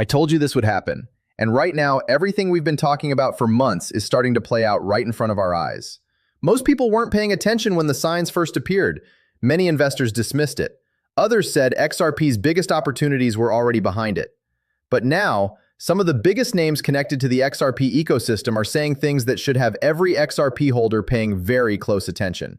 I told you this would happen. And right now, everything we've been talking about for months is starting to play out right in front of our eyes. Most people weren't paying attention when the signs first appeared. Many investors dismissed it. Others said XRP's biggest opportunities were already behind it. But now, some of the biggest names connected to the XRP ecosystem are saying things that should have every XRP holder paying very close attention.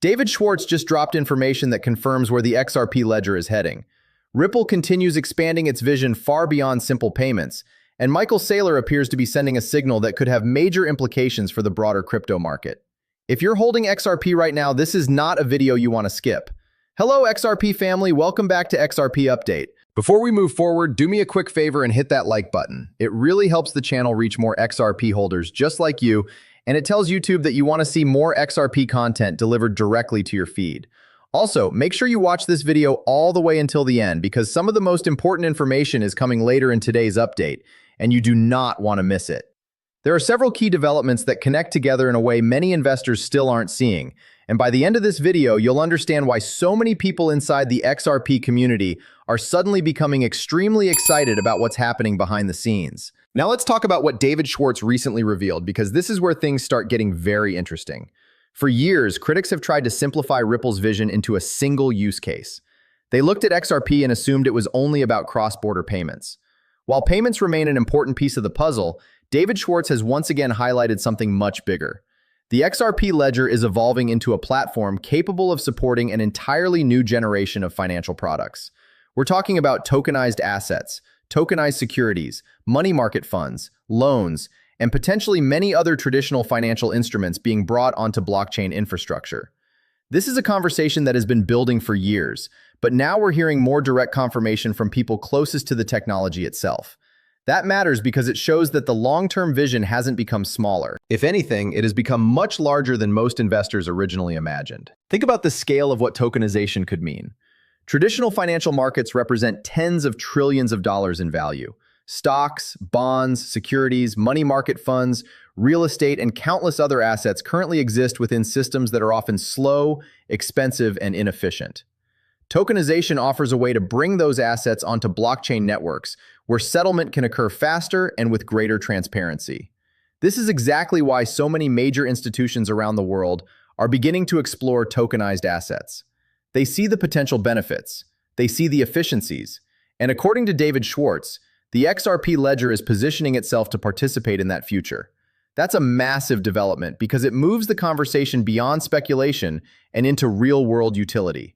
David Schwartz just dropped information that confirms where the XRP Ledger is heading. Ripple continues expanding its vision far beyond simple payments, and Michael Saylor appears to be sending a signal that could have major implications for the broader crypto market. If you're holding XRP right now, this is not a video you want to skip. Hello XRP family, welcome back to XRP Update. Before we move forward, do me a quick favor and hit that like button. It really helps the channel reach more XRP holders just like you, and it tells YouTube that you want to see more XRP content delivered directly to your feed. Also, make sure you watch this video all the way until the end because some of the most important information is coming later in today's update, and you do not want to miss it. There are several key developments that connect together in a way many investors still aren't seeing, and by the end of this video, you'll understand why so many people inside the XRP community are suddenly becoming extremely excited about what's happening behind the scenes. Now let's talk about what David Schwartz recently revealed, because this is where things start getting very interesting. For years, critics have tried to simplify Ripple's vision into a single use case. They looked at XRP and assumed it was only about cross-border payments. While payments remain an important piece of the puzzle, David Schwartz has once again highlighted something much bigger. The XRP Ledger is evolving into a platform capable of supporting an entirely new generation of financial products. We're talking about tokenized assets, tokenized securities, money market funds, loans, and potentially many other traditional financial instruments being brought onto blockchain infrastructure. This is a conversation that has been building for years, but now we're hearing more direct confirmation from people closest to the technology itself. That matters because it shows that the long-term vision hasn't become smaller. If anything, it has become much larger than most investors originally imagined. Think about the scale of what tokenization could mean. Traditional financial markets represent tens of trillions of dollars in value. Stocks, bonds, securities, money market funds, real estate, and countless other assets currently exist within systems that are often slow, expensive, and inefficient. Tokenization offers a way to bring those assets onto blockchain networks where settlement can occur faster and with greater transparency. This is exactly why so many major institutions around the world are beginning to explore tokenized assets. They see the potential benefits, they see the efficiencies, and according to David Schwartz, the XRP Ledger is positioning itself to participate in that future. That's a massive development because it moves the conversation beyond speculation and into real-world utility.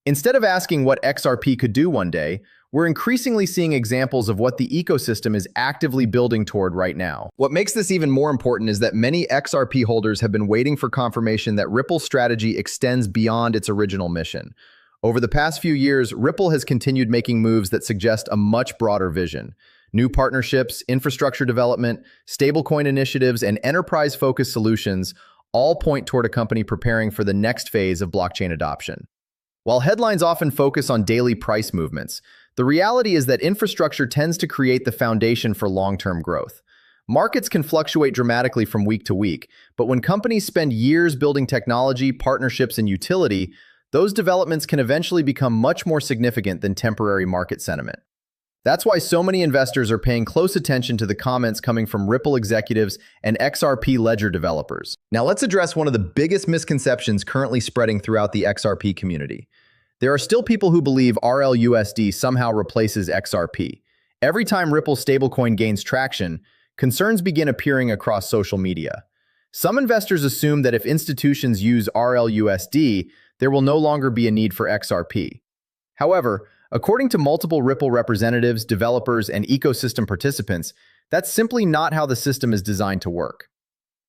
Instead of asking what XRP could do one day, we're increasingly seeing examples of what the ecosystem is actively building toward right now. What makes this even more important is that many XRP holders have been waiting for confirmation that Ripple's strategy extends beyond its original mission. Over the past few years, Ripple has continued making moves that suggest a much broader vision. New partnerships, infrastructure development, stablecoin initiatives, and enterprise-focused solutions all point toward a company preparing for the next phase of blockchain adoption. While headlines often focus on daily price movements, the reality is that infrastructure tends to create the foundation for long-term growth. Markets can fluctuate dramatically from week to week, but when companies spend years building technology, partnerships, and utility, those developments can eventually become much more significant than temporary market sentiment. That's why so many investors are paying close attention to the comments coming from Ripple executives and XRP Ledger developers. Now let's address one of the biggest misconceptions currently spreading throughout the XRP community. There are still people who believe RLUSD somehow replaces XRP. Every time Ripple's stablecoin gains traction, concerns begin appearing across social media. Some investors assume that if institutions use RLUSD, there will no longer be a need for XRP. However, according to multiple Ripple representatives, developers, and ecosystem participants, that's simply not how the system is designed to work.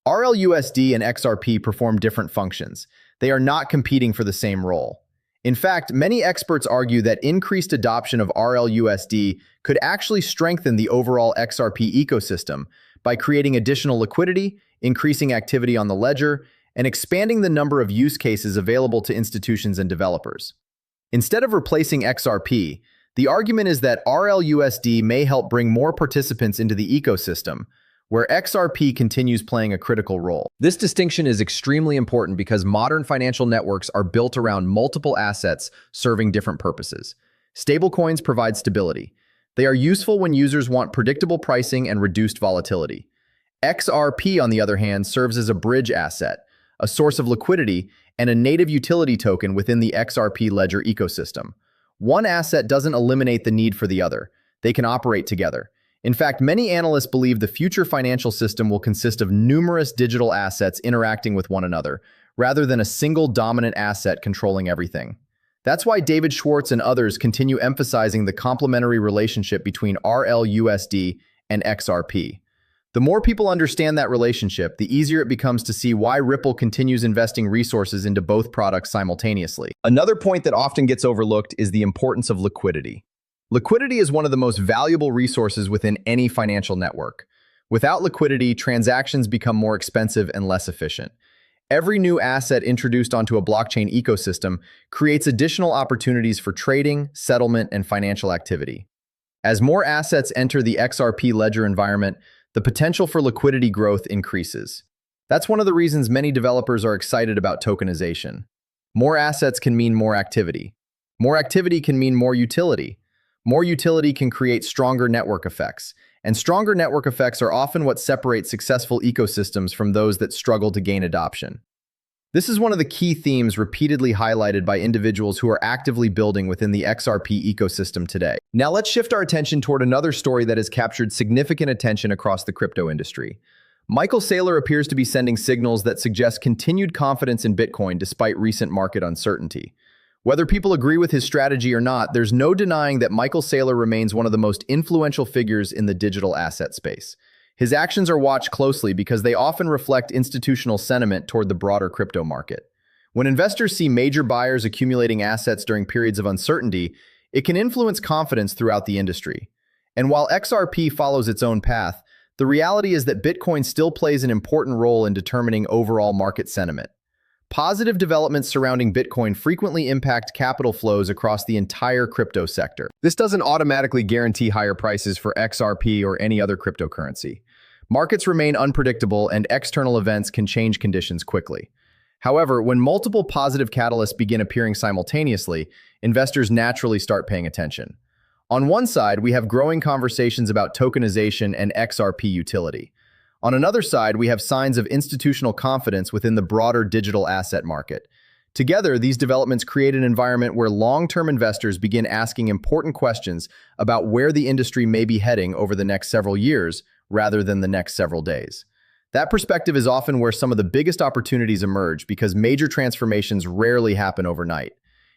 RLUSD and XRP perform different functions. They are not competing for the same role. In fact, many experts argue that increased adoption of RLUSD could actually strengthen the overall XRP ecosystem by creating additional liquidity, increasing activity on the ledger, and expanding the number of use cases available to institutions and developers. Instead of replacing XRP, the argument is that RLUSD may help bring more participants into the ecosystem, where XRP continues playing a critical role. This distinction is extremely important because modern financial networks are built around multiple assets serving different purposes. Stablecoins provide stability. They are useful when users want predictable pricing and reduced volatility. XRP, on the other hand, serves as a bridge asset, a source of liquidity, and a native utility token within the XRP Ledger ecosystem. One asset doesn't eliminate the need for the other. They can operate together. In fact, many analysts believe the future financial system will consist of numerous digital assets interacting with one another, rather than a single dominant asset controlling everything. That's why David Schwartz and others continue emphasizing the complementary relationship between RLUSD and XRP. The more people understand that relationship, the easier it becomes to see why Ripple continues investing resources into both products simultaneously. Another point that often gets overlooked is the importance of liquidity. Liquidity is one of the most valuable resources within any financial network. Without liquidity, transactions become more expensive and less efficient. Every new asset introduced onto a blockchain ecosystem creates additional opportunities for trading, settlement, and financial activity. As more assets enter the XRP Ledger environment, the potential for liquidity growth increases. That's one of the reasons many developers are excited about tokenization. More assets can mean more activity. More activity can mean more utility. More utility can create stronger network effects, and stronger network effects are often what separate successful ecosystems from those that struggle to gain adoption. This is one of the key themes repeatedly highlighted by individuals who are actively building within the XRP ecosystem today. Now let's shift our attention toward another story that has captured significant attention across the crypto industry. Michael Saylor appears to be sending signals that suggest continued confidence in Bitcoin despite recent market uncertainty. Whether people agree with his strategy or not, there's no denying that Michael Saylor remains one of the most influential figures in the digital asset space. His actions are watched closely because they often reflect institutional sentiment toward the broader crypto market. When investors see major buyers accumulating assets during periods of uncertainty, it can influence confidence throughout the industry. And while XRP follows its own path, the reality is that Bitcoin still plays an important role in determining overall market sentiment. Positive developments surrounding Bitcoin frequently impact capital flows across the entire crypto sector. This doesn't automatically guarantee higher prices for XRP or any other cryptocurrency. Markets remain unpredictable and external events can change conditions quickly. However, when multiple positive catalysts begin appearing simultaneously, investors naturally start paying attention. On one side, we have growing conversations about tokenization and XRP utility. On another side, we have signs of institutional confidence within the broader digital asset market. Together, these developments create an environment where long-term investors begin asking important questions about where the industry may be heading over the next several years, rather than the next several days. That perspective is often where some of the biggest opportunities emerge because major transformations rarely happen overnight.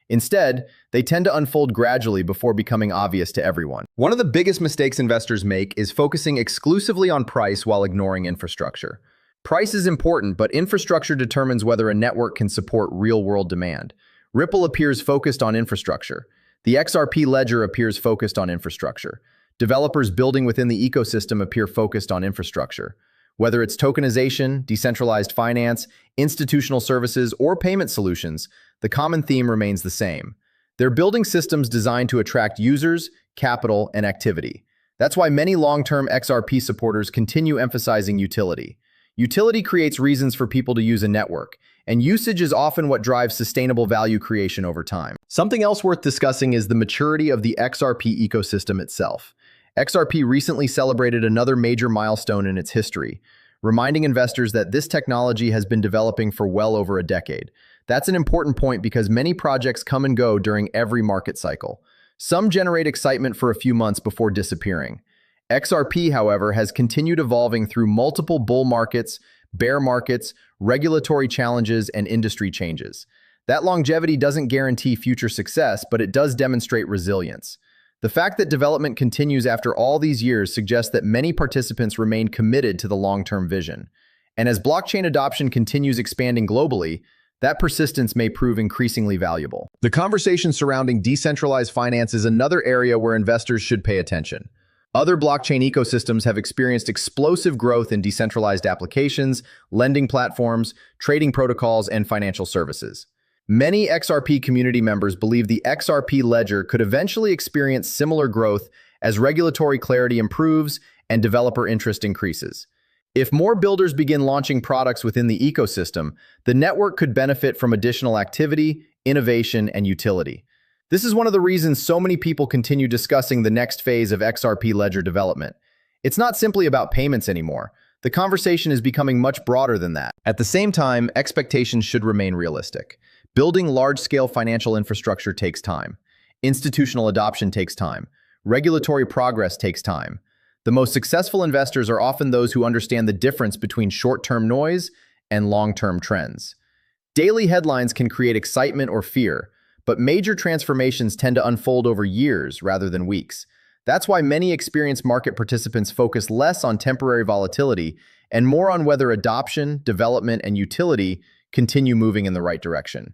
Instead, they tend to unfold gradually before becoming obvious to everyone. One of the biggest mistakes investors make is focusing exclusively on price while ignoring infrastructure. Price is important, but infrastructure determines whether a network can support real-world demand. Ripple appears focused on infrastructure. The XRP Ledger appears focused on infrastructure. Developers building within the ecosystem appear focused on infrastructure. Whether it's tokenization, decentralized finance, institutional services, or payment solutions, the common theme remains the same. They're building systems designed to attract users, capital, and activity. That's why many long-term XRP supporters continue emphasizing utility. Utility creates reasons for people to use a network, and usage is often what drives sustainable value creation over time. Something else worth discussing is the maturity of the XRP ecosystem itself. XRP recently celebrated another major milestone in its history, reminding investors that this technology has been developing for well over a decade. That's an important point because many projects come and go during every market cycle. Some generate excitement for a few months before disappearing. XRP, however, has continued evolving through multiple bull markets, bear markets, regulatory challenges, and industry changes. That longevity doesn't guarantee future success, but it does demonstrate resilience. The fact that development continues after all these years suggests that many participants remain committed to the long-term vision. And as blockchain adoption continues expanding globally, that persistence may prove increasingly valuable. The conversation surrounding decentralized finance is another area where investors should pay attention. Other blockchain ecosystems have experienced explosive growth in decentralized applications, lending platforms, trading protocols, and financial services. Many XRP community members believe the XRP Ledger could eventually experience similar growth as regulatory clarity improves and developer interest increases. If more builders begin launching products within the ecosystem, the network could benefit from additional activity, innovation, and utility. This is one of the reasons so many people continue discussing the next phase of XRP Ledger development. It's not simply about payments anymore. The conversation is becoming much broader than that. At the same time, expectations should remain realistic. Building large-scale financial infrastructure takes time. Institutional adoption takes time. Regulatory progress takes time. The most successful investors are often those who understand the difference between short-term noise and long-term trends. Daily headlines can create excitement or fear, but major transformations tend to unfold over years rather than weeks. That's why many experienced market participants focus less on temporary volatility and more on whether adoption, development, and utility continue moving in the right direction.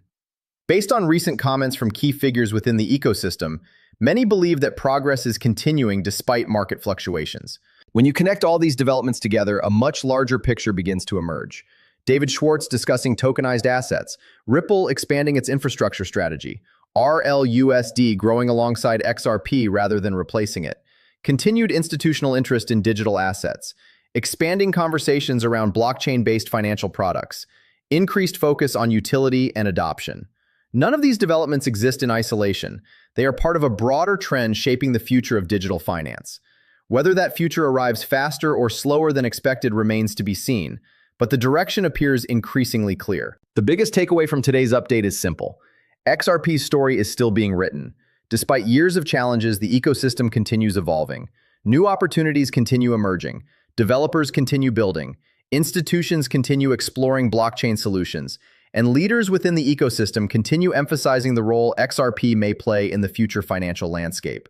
Based on recent comments from key figures within the ecosystem, many believe that progress is continuing despite market fluctuations. When you connect all these developments together, a much larger picture begins to emerge. David Schwartz discussing tokenized assets, Ripple expanding its infrastructure strategy, RLUSD growing alongside XRP rather than replacing it, continued institutional interest in digital assets, expanding conversations around blockchain-based financial products, increased focus on utility and adoption. None of these developments exist in isolation. They are part of a broader trend shaping the future of digital finance. Whether that future arrives faster or slower than expected remains to be seen, but the direction appears increasingly clear. The biggest takeaway from today's update is simple. XRP's story is still being written. Despite years of challenges, the ecosystem continues evolving. New opportunities continue emerging. Developers continue building. Institutions continue exploring blockchain solutions. And leaders within the ecosystem continue emphasizing the role XRP may play in the future financial landscape.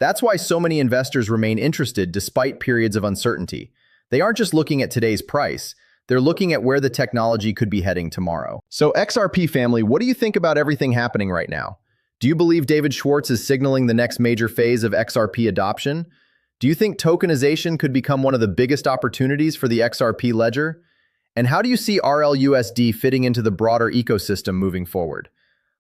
That's why so many investors remain interested despite periods of uncertainty. They aren't just looking at today's price. They're looking at where the technology could be heading tomorrow. So XRP family, what do you think about everything happening right now? Do you believe David Schwartz is signaling the next major phase of XRP adoption? Do you think tokenization could become one of the biggest opportunities for the XRP ledger? And how do you see RLUSD fitting into the broader ecosystem moving forward?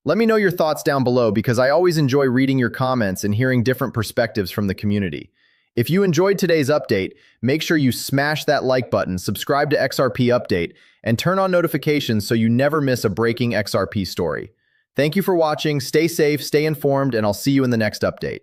Let me know your thoughts down below because I always enjoy reading your comments and hearing different perspectives from the community. If you enjoyed today's update, make sure you smash that like button, subscribe to XRP Update, and turn on notifications so you never miss a breaking XRP story. Thank you for watching, stay safe, stay informed, and I'll see you in the next update.